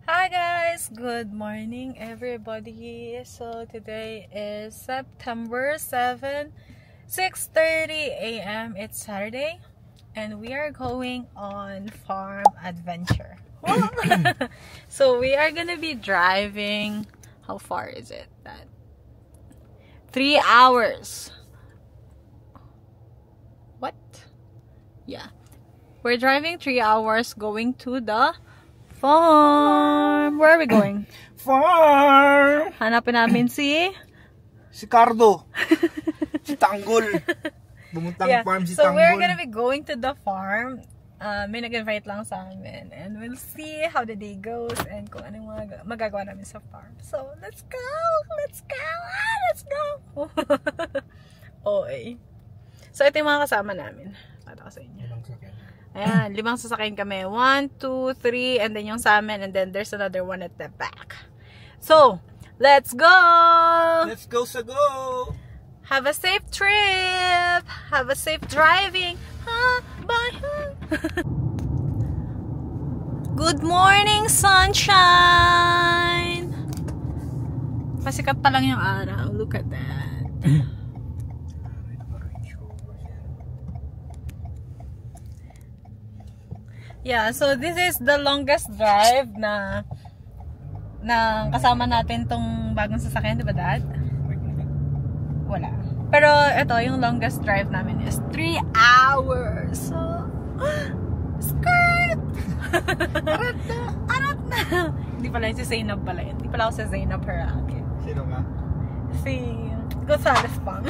Hi guys! Good morning everybody! So today is September 7, 6:30 a.m. It's Saturday and we are going on farm adventure. So we are gonna be driving, how far is it? 3 hours. What? Yeah. We're driving 3 hours going to the farm. Where are we going? Farm! Hanapin namin si Cardo. Si Tanggol. Bumuntang farm si so Tanggol. we're gonna be going to the farm. May nag-invite lang sa amin. And we'll see how the day goes and kung anong magagawa namin sa farm. So, let's go! Let's go! Let's go! Okay. So, ito yung mga kasama namin. Pata ko sa inyo. Ayan, 5 sasakyan kami. 1, 2, 3, and then yung sa amin, and then there's another one at the back. So, let's go! Let's go sa go! Have a safe trip! Have a safe driving! Bye! Good morning, sunshine! Pasikat pa lang yung araw. Look at that. Yeah, so this is the longest drive na kasama natin tong bagong sasakyan, di ba, Dad? Wala. Pero ito, yung longest drive namin is 3 hours. So, skirt! Arat na! Arat na! Hindi pala si Zainab pala yun. Hindi pala ako si Zainab Harake. Sino ka? Si Gonzales Pang.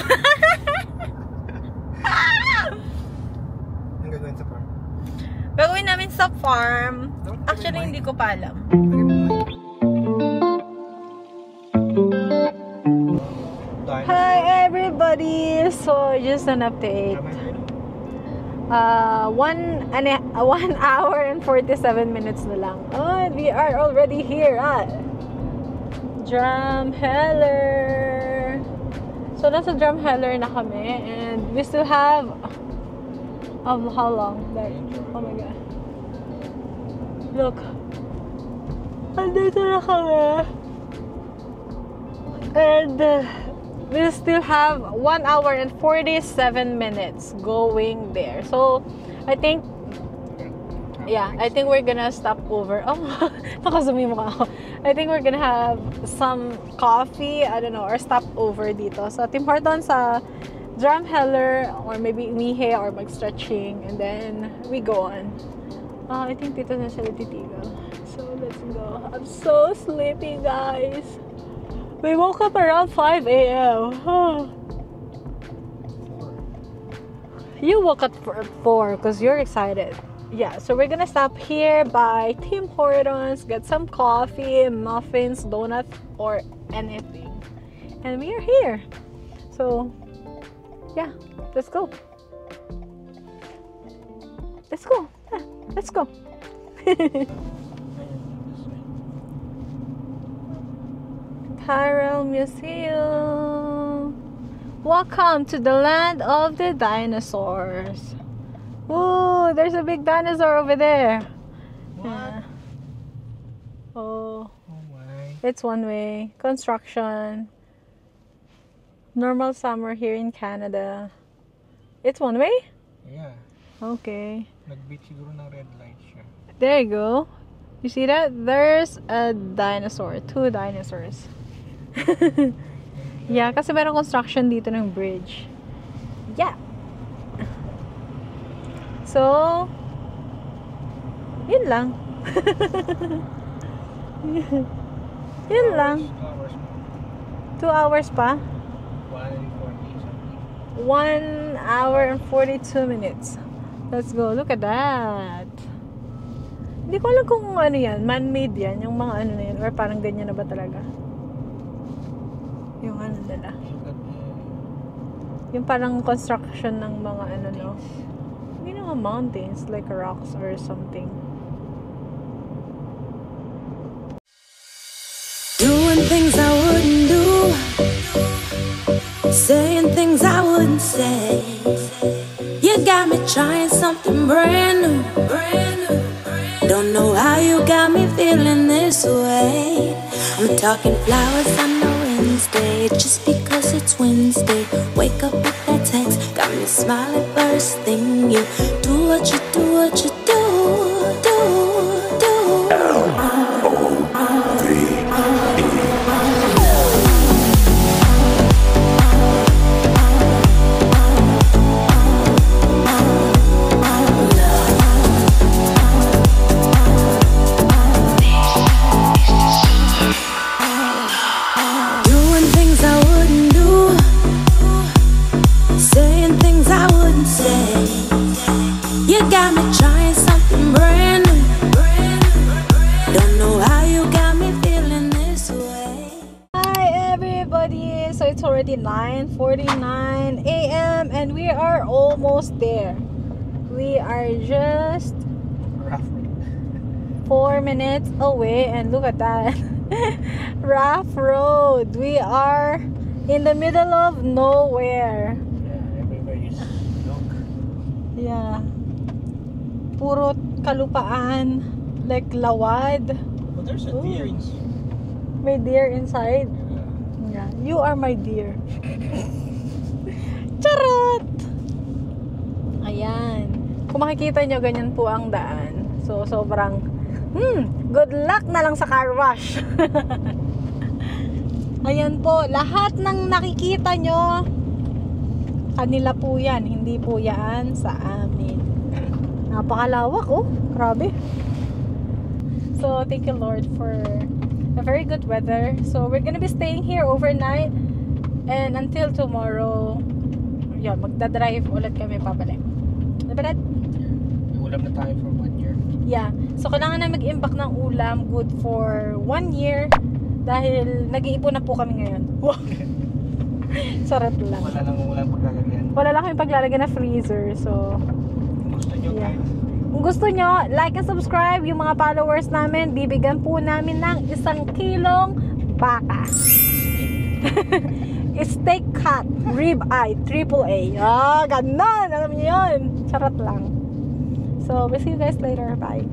Ang gagawin sa farm? Gagawin namin sa farm. Actually, hindi ko pa alam. Hi everybody! So, just an update. 1 hour and 47 minutes na lang. Oh, we are already here at Drumheller. So, nasa Drumheller na kami and we still have how long? Like, oh my god. Look. Andito na kami. And we still have 1 hour and 47 minutes going there. So, I think we're gonna stop over. Oh, nakazumi mo ako. I think we're gonna have some coffee, I don't know, or stop over dito sa Tim Hortons, sa Drumheller, or maybe umihi or mag-stretching, and then we go on. I think dito na siya titigal. So, let's go. I'm so sleepy, guys. We woke up around 5 a.m. You woke up at 4 because you're excited. Yeah, so we're gonna stop here by Tim Hortons, get some coffee, muffins, donuts, or anything. And we are here. So, yeah, let's go. Let's go. Yeah, let's go. Tyrrell Museum. Welcome to the land of the dinosaurs. Ooh, there's a big dinosaur over there. What? Yeah. Oh my. It's one way. Construction. Normal summer here in Canada. It's one way? Yeah. Okay. Nag-beat siguro ng red light siya. There you go. You see that? There's a dinosaur. 2 dinosaurs. Yeah, kasi merong construction dito ng bridge. Yeah. So, yun lang. Yun lang. 2 hours pa? 1 hour and 42 minutes. Let's go. Look at that. Hindi ko alam kung ano yan. Man-made yan. Yung mga ano na yan. Or parang ganyan na ba talaga? Yung ano nila. Yung parang construction ng mga ano, no? Hindi naman mountains. Like rocks or something. Doing things I wouldn't do, saying things I wouldn't say. You got me trying something brand new, brand new. Don't know how you got me feeling this way. Talking flowers on a Wednesday, just because it's Wednesday. Wake up with that text, got me smiling first thing. You do what you do, what you do, do, do. Doing things I wouldn't do, saying things I wouldn't say. You got me trying something brand new. Don't know how you got me feeling this way. Hi everybody! So it's already 9:49 a.m. and we are almost there. We are just Rough. 4 minutes away and look at that. Rough road. We are in the middle of nowhere. Yeah, everybody's look. Yeah. Puro kalupaan. Like lawad. But there's a Ooh. deer inside. May deer inside. Yeah. You are my deer. Charot! Ayan. Kung makikita nyo, ganyan po ang daan. So, sobrang good luck na lang sa car wash. Ayan po, lahat ng nakikita nyo, kanila po yan, hindi po yan sa amin. Napakalawak, oh, grabe. So, thank you Lord for a very good weather. So, we're gonna be staying here overnight and until tomorrow, yun, magdadrive ulit kami pabalik. Diba dad? May ulam na tayo for 1 year. Yeah. So, kailangan na mag-imbak ng ulam good for 1 year dahil nag-iipon na po kami ngayon. Sarap lang. Wala lang ulam paglalagyan. Wala lang kami paglalagyan na freezer. So, Kung gusto nyo yeah. guys. Kung gusto nyo, like and subscribe. Yung mga followers namin, bibigyan po namin ng 1 kilong baka. Steak cut, rib eye, AAA. Ah, ganon. Alam niyo yun. Charot lang. So, we'll see you guys later. Bye.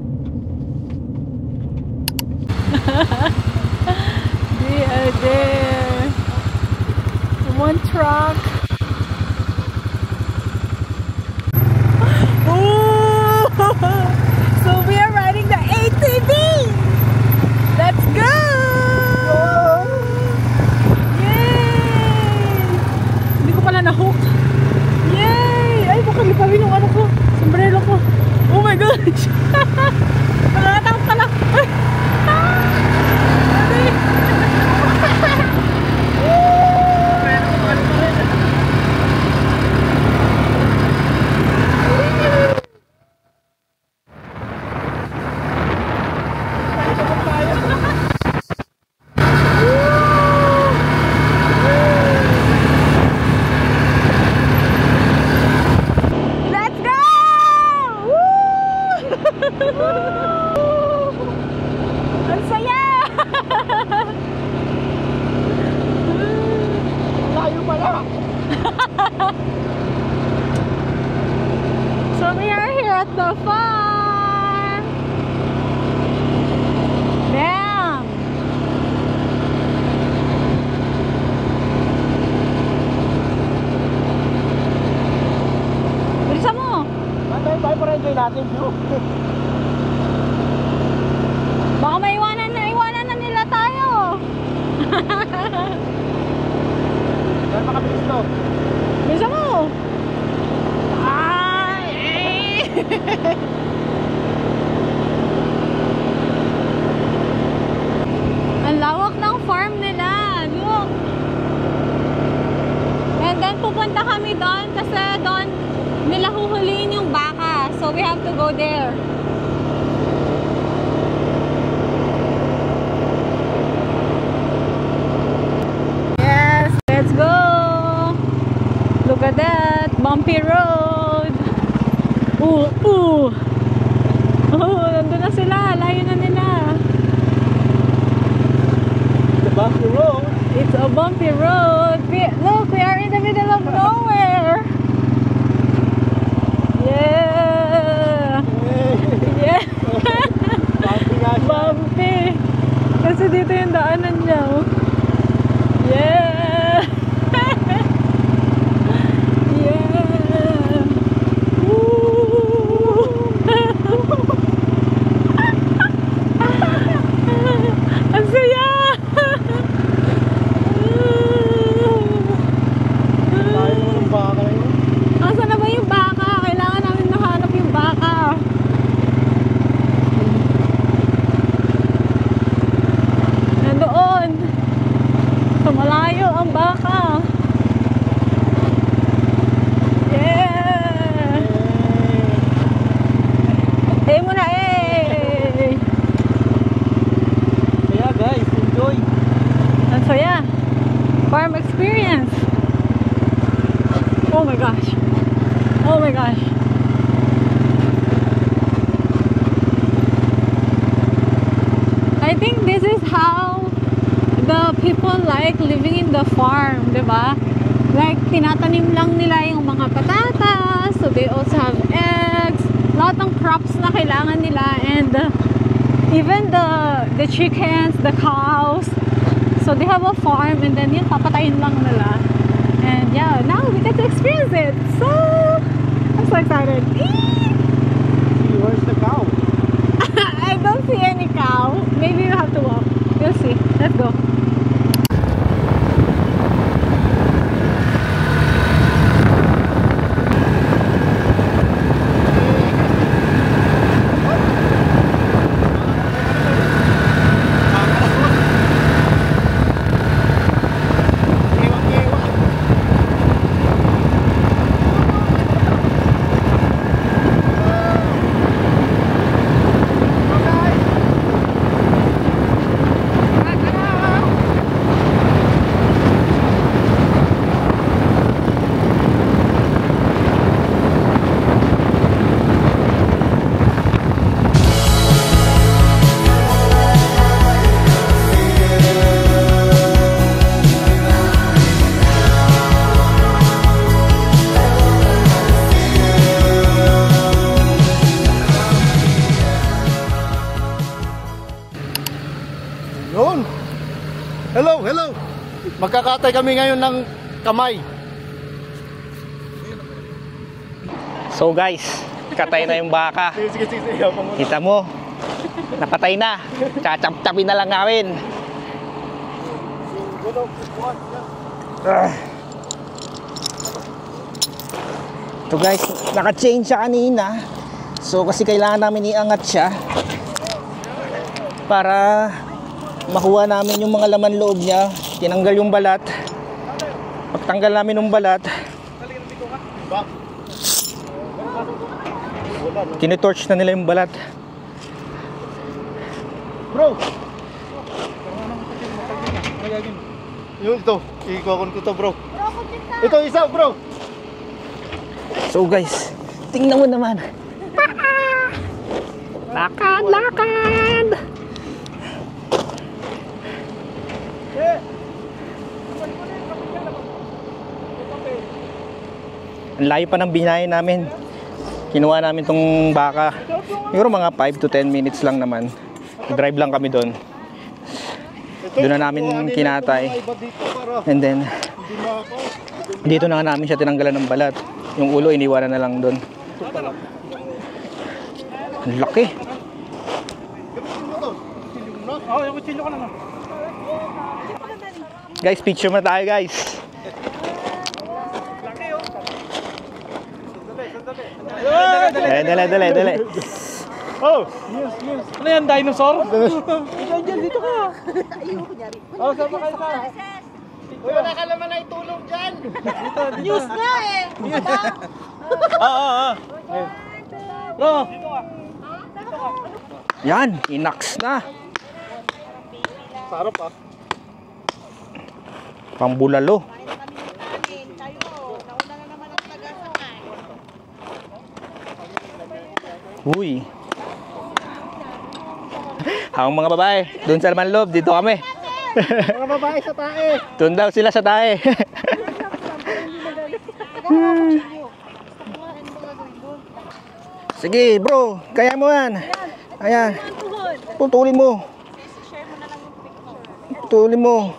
We are there. One truck. Ooh! So we are riding the ATV. Let's go! Yay! Hindi ko pala na-hook. Yay! Ay, baka lipawin yung ano ko. Sombrero ko. Oh my gosh! Nakakatakot pala. Let's go! Ang saya! Layo pala! So we are here at the farm! Bam! Bilisan mo! Bye for enjoy natin view. Baka maiwanan na nila tayo! Dahil makabilis to. Bilisan mo! Ay! Ang lawak ng farm nila. Look! And then pupunta kami doon kasi doon nila huhulihin yung baka. So we have to go there. Yes! Let's go! Look at that! Bumpy road! Ooh! Ooh! Oh, nandun na sila. Layo na nila. The bumpy road. It's a bumpy road. Look, we are in the middle of nowhere. Yeah! Yeah! Bumpy nga siya. Bumpy! Kasi Kasi dito yung daanan niya. Oh. Yeah! Yeah! Woo! Ang saya! Tayo naman ng baka yun. Asan na ba yung baka? Kailangan namin mahanap yung baka. Nandoon. Sa malayo ang baka. Yeah! Eh muna eh! Kaya guys, enjoy. Ang saya. Farm experience. Oh my gosh. Oh my gosh. I think this is how the people like living in the farm, diba? Like, tinatanim lang nila yung mga patatas, so they also have eggs, lahat ng crops na kailangan nila, and even the chickens, the cows, so they have a farm, and then yun, papatayin lang nila. And yeah, now we get to experience it. So, I'm so excited. See, where's the cow? I don't see any cow. Maybe you have to walk. We'll see. Let's go. Yun. Hello, hello. Magkakatay kami ngayon ng kamay. So guys, katay na yung baka. Sige, sige, sige. Yapang mo. Kita mo, napatay na. Chachap-chapin na lang namin. Ito guys, naka-change siya kanina. So kasi kailangan namin iangat siya para makuha namin yung mga laman loob niya. Tinanggal yung balat. Pagtanggal namin ng balat, tinitorch na nila yung balat. Bro. Yun ito, ikakon ko to bro. Ito isa bro. So guys, tingnan mo naman. Lakad, lakad. Ang layo pa ng binayan namin. Kinuha namin tong baka. Siguro mga 5 to 10 minutes lang naman. Drive lang kami doon. Doon na namin kinatay. And then dito na nga namin siya tinanggalan ng balat. Yung ulo iniwanan na lang doon. Ang laki. Guys, picture mo tayo guys. Dali. Oh, yes, yes. Ano yan, dinosaur? Ikaw dyan, dito ka. Oh, sama kayo sa. Uy, wala ka naman na itulong dyan. Dito. News na eh! Oo. Bro. Yan, inaks na. Sarap ah. Pambulalo. Uy. Ang mga babae, doon sa laman loob, dito kami. Mga babae sa tae. Doon daw sila sa tae. Sige bro, kaya mo yan. Ayan, putulin mo. putulin mo.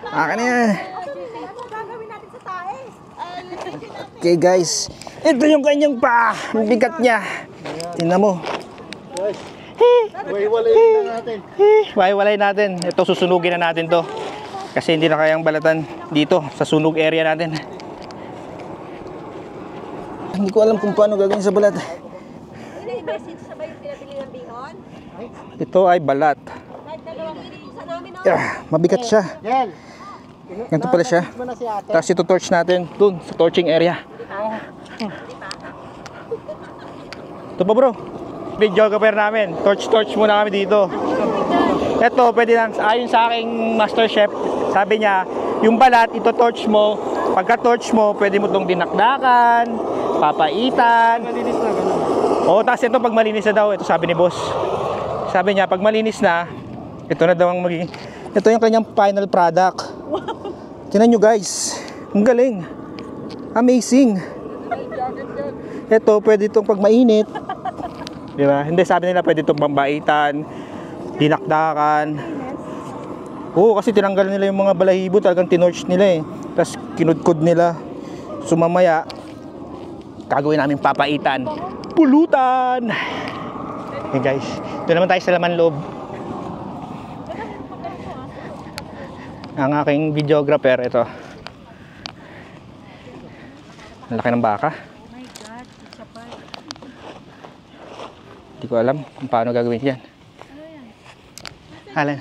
Akin na yan. Okay guys, ito yung kanyang pa. Ang bigat niya. Tingnan mo. Waiwalayin na natin. Waiwalay natin. Ito susunugin na natin to. Kasi hindi na kayang balatan dito sa sunog area natin. Hindi ko alam kung paano gagawin sa balat. Ito ay balat. Mabigat siya. Yan. Ganito pala siya. Tapos ito torch natin dun sa torching area. Ito pa bro. Video cover namin. Torch muna kami dito. Ito pwede lang. Ayon sa aking master chef, sabi niya, yung balat, ito torch mo. Pagka torch mo, pwede mo itong dinakdakan, papaitan. Malinis na ganun. Oo, tapos ito pag malinis na daw, ito sabi ni boss. Sabi niya, pag malinis na, ito na daw ang magiging, ito yung kanyang final product. Tingnan nyo guys, ang galing. Amazing. Ito, pwede itong pag mainit. Di ba? Hindi, sabi nila pwede itong pambaitan, dinakdakan. Oo, kasi tinanggal nila yung mga balahibo, talagang tinorch nila eh. Tapos kinudkod nila. So mamaya, gagawin namin papaitan. Pulutan! Okay guys, ito naman tayo sa laman loob. Ang aking videographer, ito. Ang laki ng baka. Hindi ko alam kung paano gagawin yan. Alan.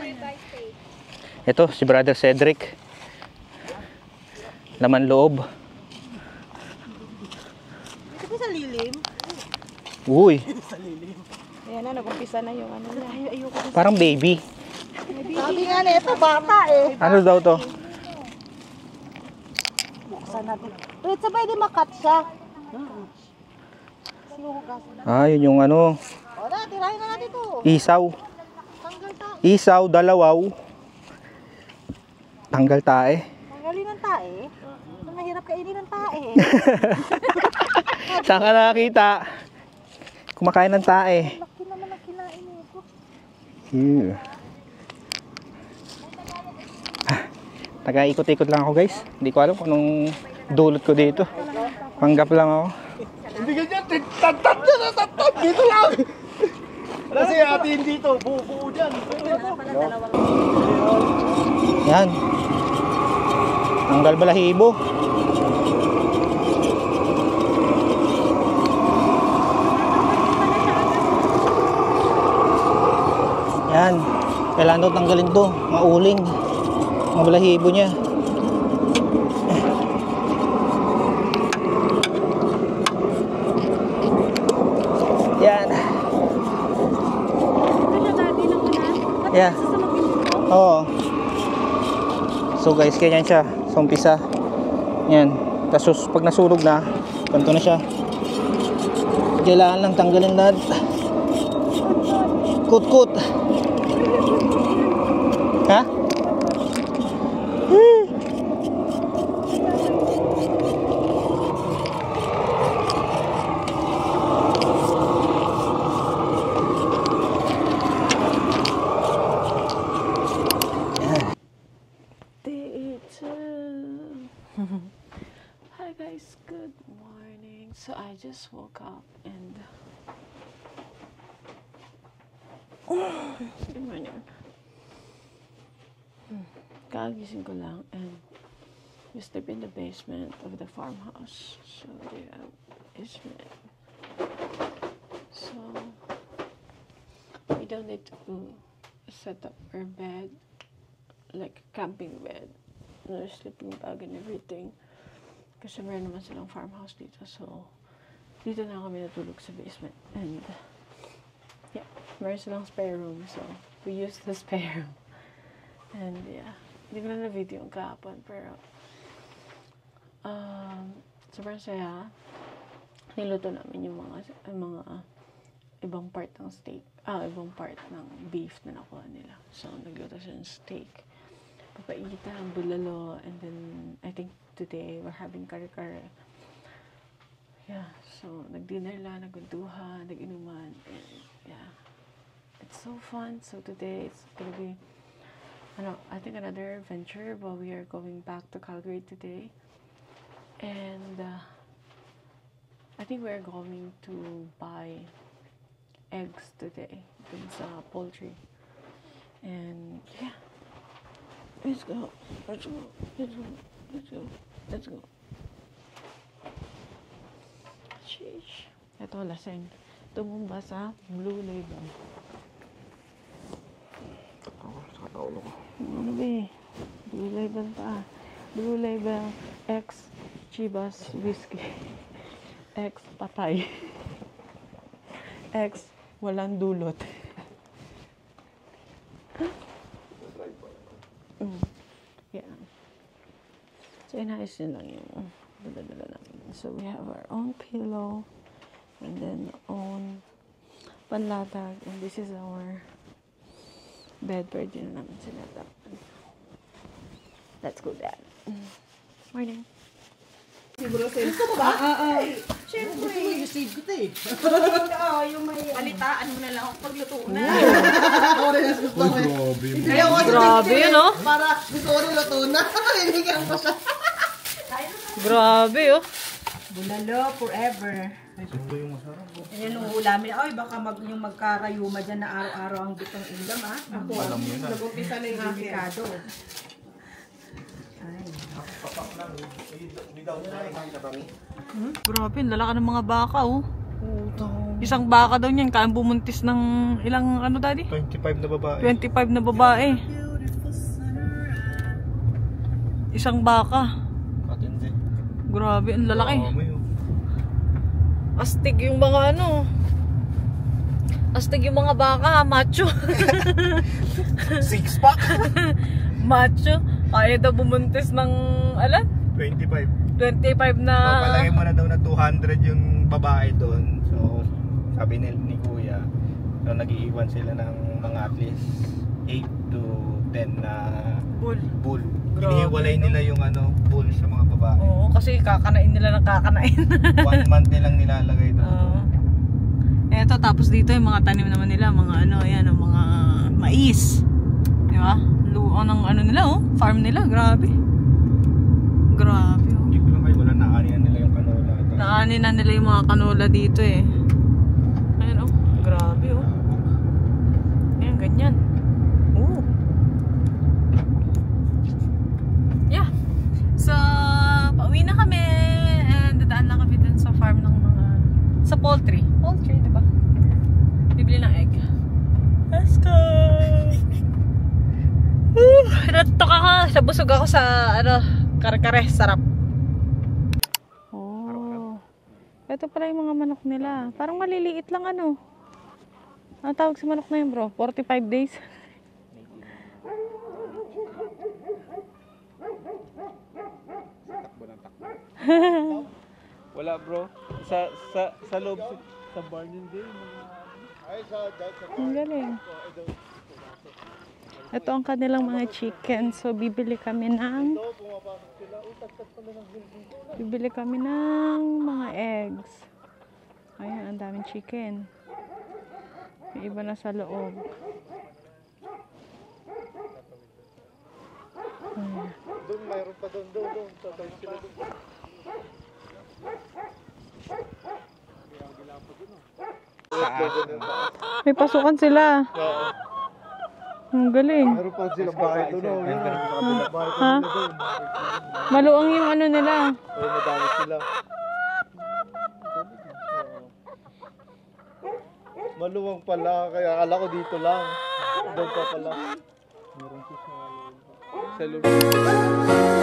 Ito, si Brother Cedric. Laman loob. Ito po sa lilim. Uy, Ayan na, nag-umpisa na yung ano niya. Ayoko. parang baby. Sabi nga na ito, bata eh. Ano daw to? Buksan natin. Wait, sabay di makat siya. Sinuhugas na. Ah, yun yung ano, O na, tirahin na natin ito. isaw. Tanggal ta. Isaw, dalawaw. Tanggal tae. Tanggalin ng tae. Ito mahirap kainin ng tae. Saan ka nakakita? Kumakain ng tae. Laki naman ang kinain nito. Ew. Taga-ikot-ikot lang ako guys. Hindi ko alam kung anong dulot ko dito. Panggap lang ako. Hindi ganyan. Tatat na tatat. Dito lang. Kasi atin dito. Buo dyan. Yan. Tanggal balahibo. Yan. Kailangan daw tanggalin to. Mauling. Mga balahibo niya. Yan. Yeah. Oo. So guys, ganyan siya. Sa umpisa. Yan. Tapos pag nasunog na, ganito na siya. Kailangan lang tanggalin lahat. Kut-kut. Ha? Hi guys, good morning. So I just woke up and good morning. Kagising ko lang and we sleep in the basement of the farmhouse. So yeah, basement. So we don't need to set up our bed like camping bed. No sleeping bag and everything. Kasi meron naman silang farmhouse dito. So, dito na kami natulog sa basement. And, yeah, meron silang spare room. So, we use the spare room. And, yeah, hindi ko na na-video yung kahapon. Pero, sobrang saya. Niluto namin yung mga ibang part ng steak. Ibang part ng beef na nakuha nila. So, nagluto siya ng steak. Papaitan, bulalo, and then I think today we're having kare-kare. Yeah, so nag-dinner lang, nagkuntuhan, nag-inuman, and yeah, it's so fun. So today it's gonna be I think another adventure, but we are going back to Calgary today. And I think we're going to buy eggs today. It's poultry. And yeah. Let's go. Let's go. Let's go. Let's go. Let's go. Sheesh. Ito, laseng. Tumumba sa Blue Label. Ano ba eh? Blue Label pa. Blue Label X Chivas Whiskey. X patay. X walang dulot. Yeah. So, inayos yun lang yung dala namin. So, we have our own pillow and then own panlatag. And this is our bed. Pwede na namin sinatap. Let's go, Dad. Morning. Gusto mo ba? Siyempre. Gusto mo yung save ko ito eh. Yung may balitaan mo na lang ako pagluto na. Ako rin ang gusto ko eh. Grabe yun, no? Para gusto ko rin luto na. Hinigyan ko siya. Grabe, oh. Bulalo forever. Ito yung masarap. Yan yung ulamin. Ay, baka yung magkarayuma dyan na araw-araw ang bitong ulam, ha? Ako, nag-umpisa na yung avocado. Grabe, lalaki ng mga baka, oh. Isang baka daw niyan, kaya bumuntis ng ilang, ano, Daddy? 25 na babae. 25 na babae. Isang baka. Katindi. Grabe, ang lalaki. May Astig yung mga ano. Astig yung mga baka, macho. six pack. Macho. Kaya daw bumuntis ng, alam? 25. 25 na. So, palagay mo na daw na 200 yung babae doon. So, sabi ni Kuya, so, nag-iiwan sila ng mga at least 8 to 10 na bull. Inihiwalay nila yung bull sa mga babae. Oo, kasi kakanain nila ng kakanain. 1 month nilang nilalagay doon. Oo. Eto, tapos dito yung mga tanim naman nila, mga ayan, mga mais. Di ba? Luang ng nila, oh. Farm nila, grabe. Grabe, oh. Hindi ko lang kayo, wala naanihan nila yung canola. Naani na nila yung mga canola dito, eh. Ayan, oh. Grabe, oh. Ayan, ganyan. Oh. Yeah. So, pauwi na kami. And dadaan na kami dun sa farm ng mga... Sa poultry. Poultry, diba? Bibili ng egg. Let's go! Natok ako. Sabusog ako sa, kare-kare. Sarap. Oh. Ito pala yung mga manok nila. Parang maliliit lang, Ang tawag sa manok na yun, bro? 45 days. Wala bro. Sa loob sa barn yun din. Ang galing. Ito ang kanilang mga chicken. So, bibili kami ng mga eggs. Ayan, ang daming chicken. May iba na sa loob. Doon mayroon pa doon. Tatawid sila doon. May pasukan sila. Ang galing. Mayroon pa sila bahay doon. Ha? Maluang yung nila. So, madami sila. Maluwang pala. Kaya akala ko dito lang. Doon pa pala. Meron siya sa loob.